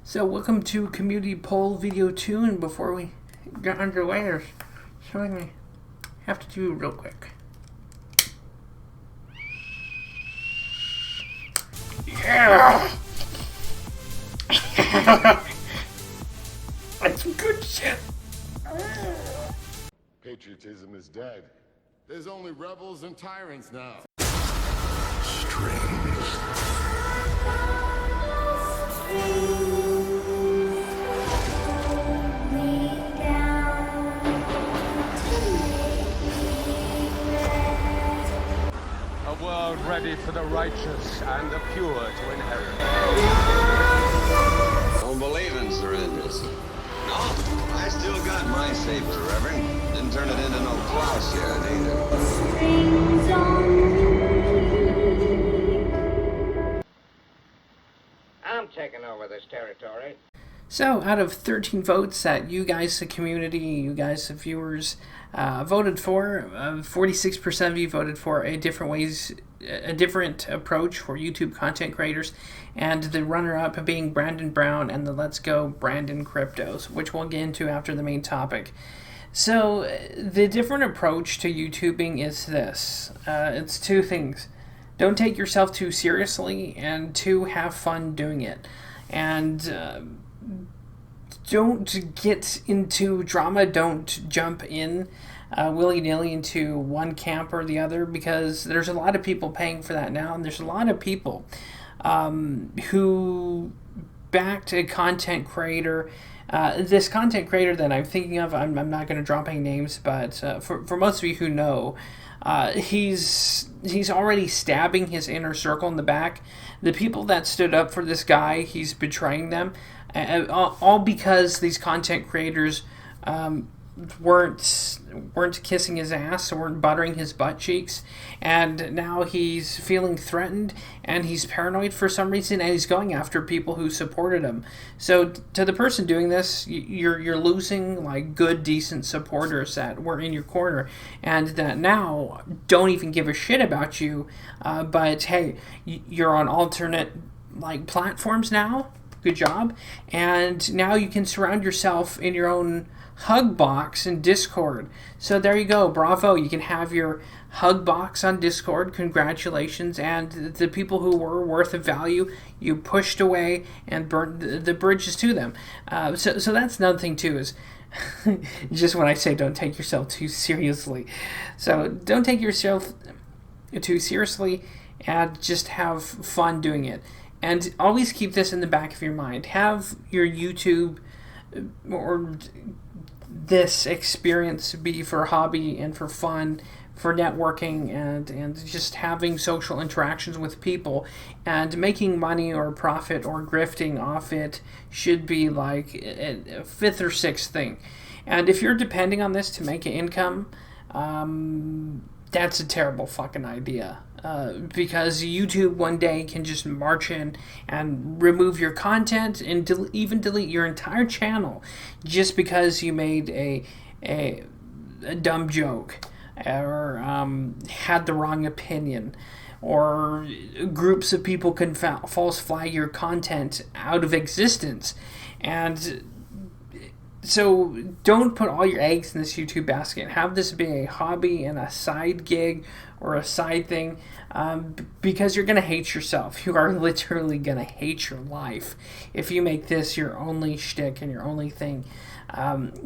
So welcome to community poll video 2, and before we get underway, there's something I have to do real quick. Yeah! That's some good shit. Patriotism is dead. There's only rebels and tyrants now. A world ready for the righteous and the pure to inherit. Don't believe in syringes. No, I still got my saber, Reverend. Didn't turn it into no Klaus yet, either. I'm taking over this territory. So, out of 13 votes that you guys, the community, you guys, the viewers, voted for, 46% of you voted for a different approach for YouTube content creators, and the runner-up being Brandon Brown and the Let's Go Brandon Cryptos, which we'll get into after the main topic. So, the different approach to YouTubing is this. It's two things. Don't take yourself too seriously, and two, have fun doing it. And don't get into drama. Don't jump in willy-nilly into one camp or the other, because there's a lot of people paying for that now, and there's a lot of people who backed a content creator. This content creator that I'm thinking of, I'm not going to drop any names, but for most of you who know, he's already stabbing his inner circle in the back. The people that stood up for this guy, he's betraying them, all because these content creators weren't kissing his ass, weren't buttering his butt cheeks, and now he's feeling threatened, and he's paranoid for some reason, and he's going after people who supported him. So to the person doing this, you're losing like good, decent supporters that were in your corner, and that now don't even give a shit about you. But hey, you're on alternate like platforms now. Good job. And now you can surround yourself in your own hug box in Discord. So there you go. Bravo. You can have your hug box on Discord. Congratulations. And the people who were worth of value, you pushed away and burned the bridges to them. So that's another thing too, is just when I say don't take yourself too seriously. So don't take yourself too seriously, and just have fun doing it. And always keep this in the back of your mind. Have your YouTube or this experience be for hobby and for fun, for networking, and just having social interactions with people. And making money or profit or grifting off it should be like a fifth or sixth thing. And if you're depending on this to make an income, that's a terrible fucking idea. Because YouTube one day can just march in and remove your content and even delete your entire channel just because you made a dumb joke or had the wrong opinion, or groups of people can false flag your content out of existence. And so don't put all your eggs in this YouTube basket. Have this be a hobby and a side gig or a side thing, because you're going to hate yourself. You are literally going to hate your life if you make this your only shtick and your only thing.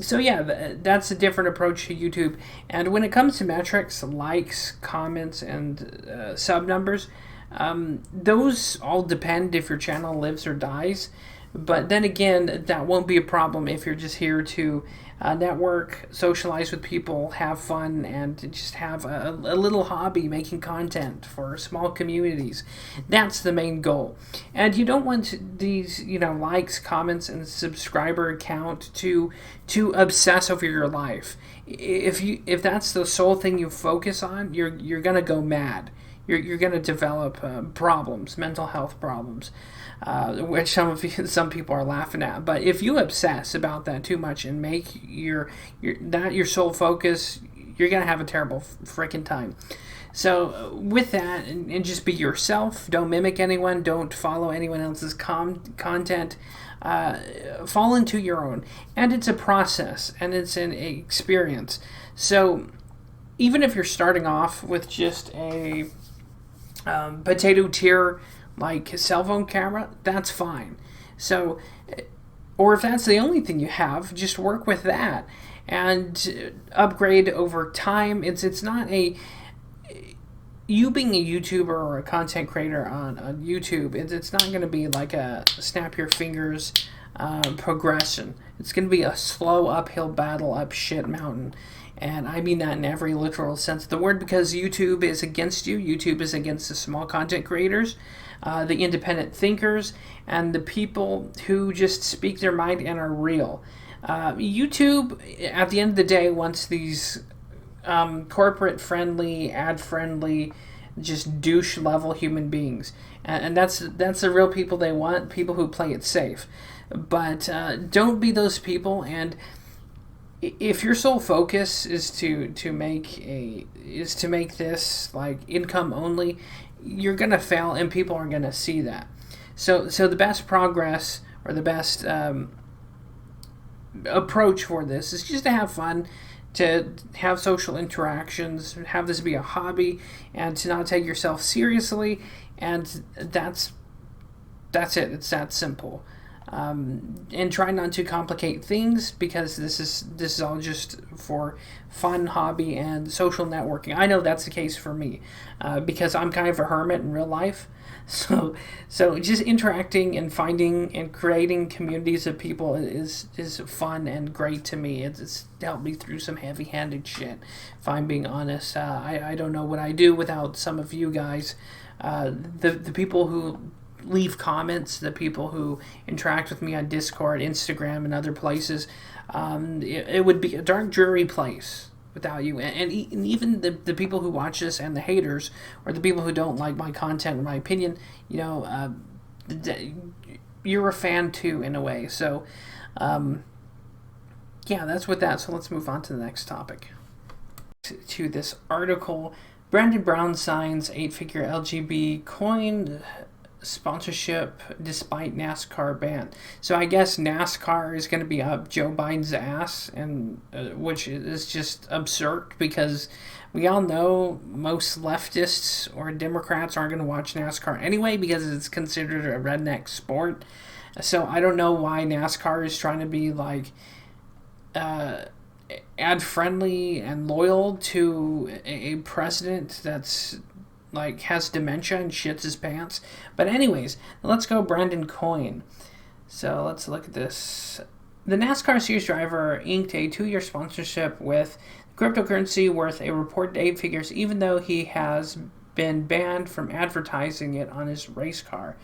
So yeah, that's a different approach to YouTube. And when it comes to metrics, likes, comments, and sub numbers, those all depend if your channel lives or dies. But then again, that won't be a problem if you're just here to network, socialize with people, have fun, and just have a little hobby making content for small communities. That's the main goal. And you don't want these, likes, comments, and subscriber count to obsess over your life. If that's the sole thing you focus on, you're gonna go mad. You're gonna develop problems, mental health problems. Which some people are laughing at. But if you obsess about that too much and make your sole focus, you're gonna have a terrible freaking time. So with that, and just be yourself. Don't mimic anyone. Don't follow anyone else's content. Fall into your own. And it's a process, and it's an experience. So even if you're starting off with just a potato tier like cell phone camera, that's fine. So, or if that's the only thing you have, just work with that and upgrade over time. It's not you being a YouTuber or a content creator on YouTube, it's not going to be like a snap your fingers progression. It's going to be a slow uphill battle up shit mountain. And I mean that in every literal sense of the word, because YouTube is against you. YouTube is against the small content creators, the independent thinkers, and the people who just speak their mind and are real. YouTube, at the end of the day, wants these corporate-friendly, ad-friendly, just douche-level human beings. And that's the real people they want, people who play it safe. But don't be those people. And if your sole focus is to make this like income only, you're gonna fail, and people are gonna see that. So the best progress, or the best approach for this, is just to have fun, to have social interactions, have this be a hobby, and to not take yourself seriously. And that's it. It's that simple. And try not to complicate things, because this is all just for fun, hobby, and social networking. I know that's the case for me, because I'm kind of a hermit in real life. So just interacting and finding and creating communities of people is fun and great to me. It's helped me through some heavy-handed shit, if I'm being honest. I don't know what I do without some of you guys, the people who leave comments, the people who interact with me on Discord, Instagram, and other places. It would be a dark, dreary place without you. And even the people who watch this, and the haters, or the people who don't like my content or my opinion, you're a fan too, in a way. So, yeah, that's with that. So let's move on to the next topic. To this article, Brandon Brown signs 8-figure LGB coin sponsorship despite NASCAR ban. So I guess NASCAR is going to be up Joe Biden's ass, and which is just absurd, because we all know most leftists or Democrats aren't going to watch NASCAR anyway, because it's considered a redneck sport. So I don't know why NASCAR is trying to be like ad friendly and loyal to a president that's like has dementia and shits his pants. But anyways, let's go Brandon Coin. So let's look at this. The NASCAR series driver inked a 2-year sponsorship with cryptocurrency worth a reported 8 figures, even though he has been banned from advertising it on his race car.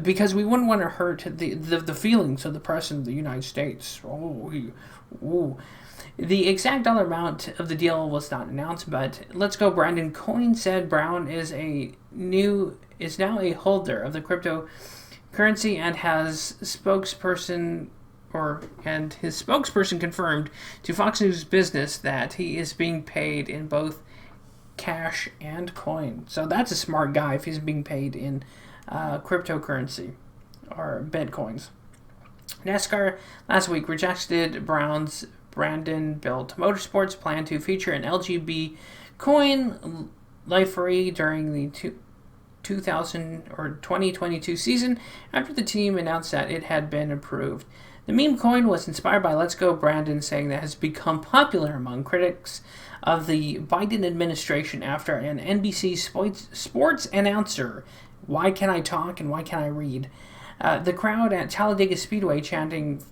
Because we wouldn't want to hurt the feelings of the president of the United States. The exact dollar amount of the deal was not announced, but Let's Go Brandon Coin said Brown is now a holder of the cryptocurrency, and has his spokesperson confirmed to Fox News Business that he is being paid in both cash and coin. So that's a smart guy if he's being paid in cryptocurrency or bitcoins. NASCAR last week rejected Brown's Brandon-built motorsports plan to feature an LGB coin livery during the 2022 season, after the team announced that it had been approved. The meme coin was inspired by Let's Go Brandon, saying that has become popular among critics of the Biden administration after an NBC sports announcer, "Why can I talk and why can I read?" The crowd at Talladega Speedway chanting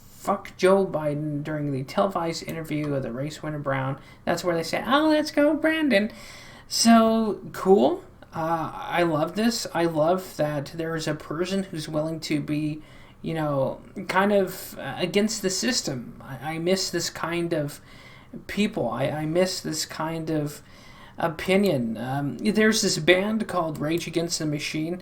"Fuck Joe Biden" during the televised interview of the race winner Brown. That's where they say, "Oh, let's go Brandon." So cool. I love this. I love that there is a person who's willing to be, kind of against the system. I miss this kind of people. I miss this kind of opinion. There's this band called Rage Against the Machine.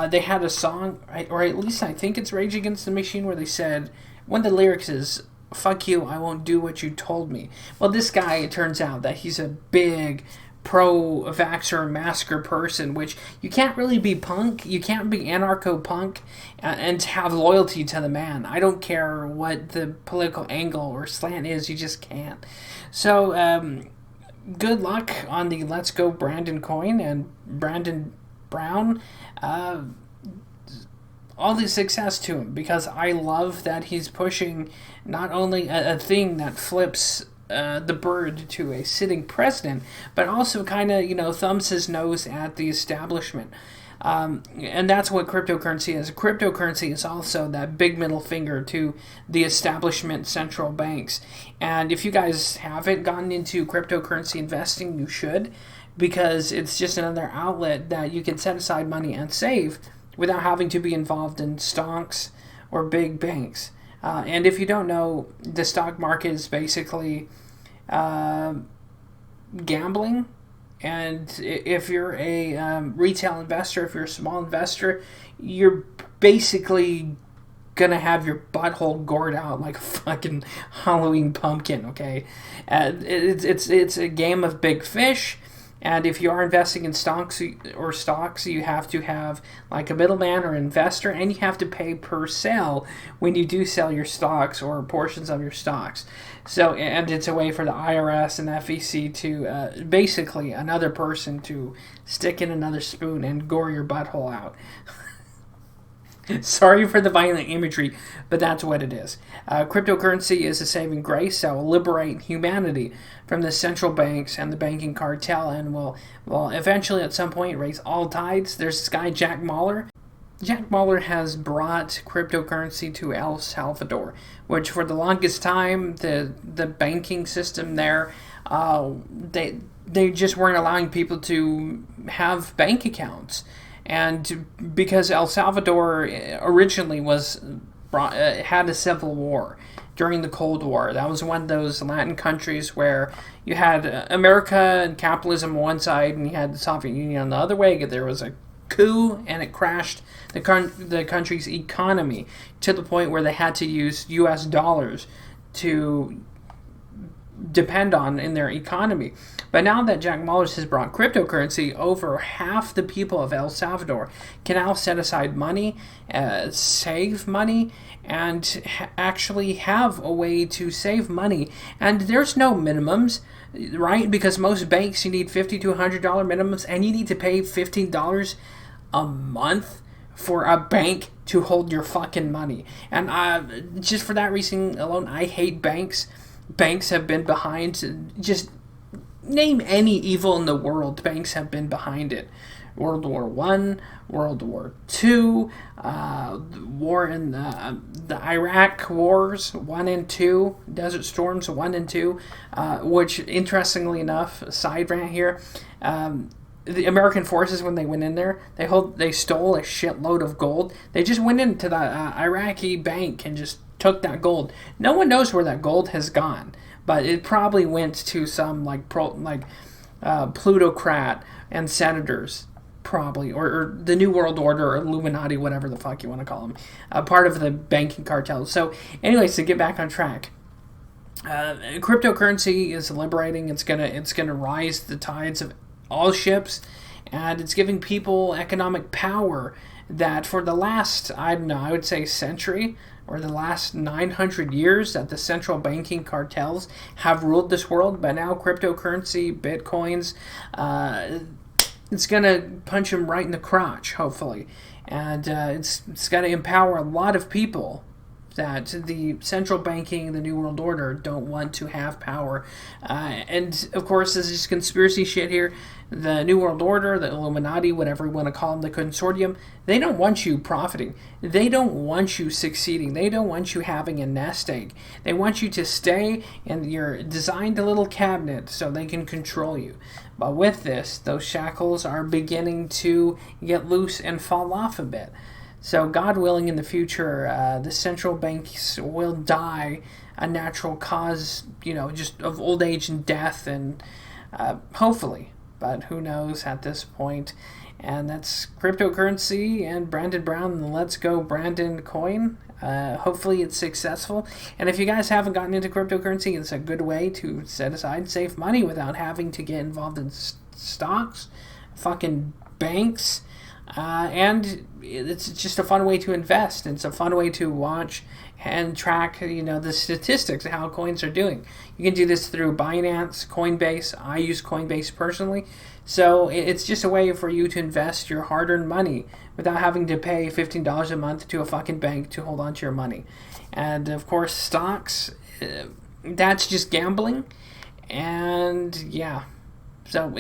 They had a song, or at least I think it's Rage Against the Machine, where they said, one of the lyrics is, "Fuck you, I won't do what you told me." Well, this guy, it turns out that he's a big pro-vaxxer masker person, which you can't really be punk, you can't be anarcho-punk and have loyalty to the man. I don't care what the political angle or slant is, you just can't. So, good luck on the Let's Go Brandon coin, and Brandon Brown, all the success to him, because I love that he's pushing not only a thing that flips the bird to a sitting president, but also kind of, thumbs his nose at the establishment. And that's what cryptocurrency is. Cryptocurrency is also that big middle finger to the establishment central banks. And if you guys haven't gotten into cryptocurrency investing, you should, because it's just another outlet that you can set aside money and save without having to be involved in stocks or big banks. And if you don't know, the stock market is basically gambling. And if you're a retail investor, if you're a small investor, you're basically gonna have your butthole gored out like a fucking Halloween pumpkin. Okay, it's a game of big fish. And if you are investing in stocks, you have to have like a middleman or investor, and you have to pay per sale when you do sell your stocks or portions of your stocks. So, and it's a way for the IRS and FEC to basically another person to stick in another spoon and gore your butthole out. Sorry for the violent imagery, but that's what it is. Cryptocurrency is a saving grace that will liberate humanity from the central banks and the banking cartel, and will eventually at some point raise all tides. There's this guy, Jack Mallers. Jack Mallers has brought cryptocurrency to El Salvador, which for the longest time, the banking system there, they just weren't allowing people to have bank accounts. And because El Salvador originally had a civil war during the Cold War, that was one of those Latin countries where you had America and capitalism on one side, and you had the Soviet Union on the other way. There was a coup, and it crashed the country's economy to the point where they had to use U.S. dollars to depend on in their economy. But now that Jack Mallers has brought cryptocurrency, over half the people of El Salvador can now set aside money, save money, and actually have a way to save money. And there's no minimums, right? Because most banks, you need $50 to $100 minimums, and you need to pay $15 a month for a bank to hold your fucking money. And just for that reason alone, I hate banks. Banks have been behind, just name any evil in the world, banks have been behind it. World War I, World War II, war in the Iraq Wars 1 and 2, Desert Storms 1 and 2, which, interestingly enough, side rant here, the American forces, when they went in there, they stole a shitload of gold. They just went into the Iraqi bank and just took that gold. No one knows where that gold has gone, but it probably went to some plutocrat and senators, probably, or the New World Order, or Illuminati, whatever the fuck you want to call them, part of the banking cartel. So, anyways, to get back on track, cryptocurrency is liberating. It's gonna rise the tides of all ships, and it's giving people economic power that for the last, I would say century, or the last 900 years, that the central banking cartels have ruled this world. But now cryptocurrency, bitcoins, it's going to punch them right in the crotch, hopefully. And it's going to empower a lot of people that the central banking, the New World Order, don't want to have power. And, of course, this is conspiracy shit here. The New World Order, the Illuminati, whatever you want to call them, the consortium, they don't want you profiting. They don't want you succeeding. They don't want you having a nest egg. They want you to stay in your designed little cabinet so they can control you. But with this, those shackles are beginning to get loose and fall off a bit. So, God willing, in the future, the central banks will die a natural cause, just of old age and death, and hopefully, but who knows at this point. And that's cryptocurrency and Brandon Brown and the Let's Go Brandon coin. Hopefully it's successful. And if you guys haven't gotten into cryptocurrency, it's a good way to set aside, save money without having to get involved in stocks, fucking banks, and it's just a fun way to invest. It's a fun way to watch and track, the statistics of how coins are doing. You can do this through Binance, Coinbase. I use Coinbase personally. So it's just a way for you to invest your hard-earned money without having to pay $15 a month to a fucking bank to hold on to your money. And of course, stocks, that's just gambling. And yeah. So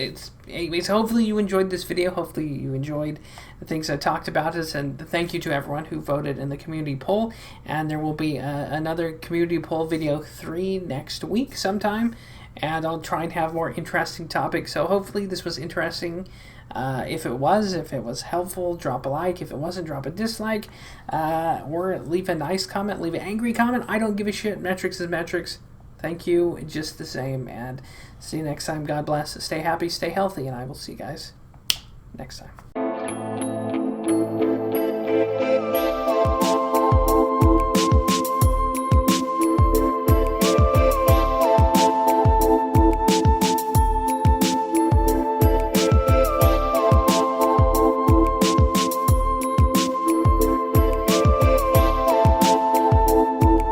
anyways, hopefully you enjoyed this video. Hopefully you enjoyed the things I talked about. And thank you to everyone who voted in the community poll. And there will be another community poll video 3 next week sometime. And I'll try and have more interesting topics. So hopefully this was interesting. If it was helpful, drop a like. If it wasn't, drop a dislike. Or leave a nice comment. Leave an angry comment. I don't give a shit. Metrics is metrics. Thank you, just the same, and see you next time. God bless. Stay happy, stay healthy, and I will see you guys next time.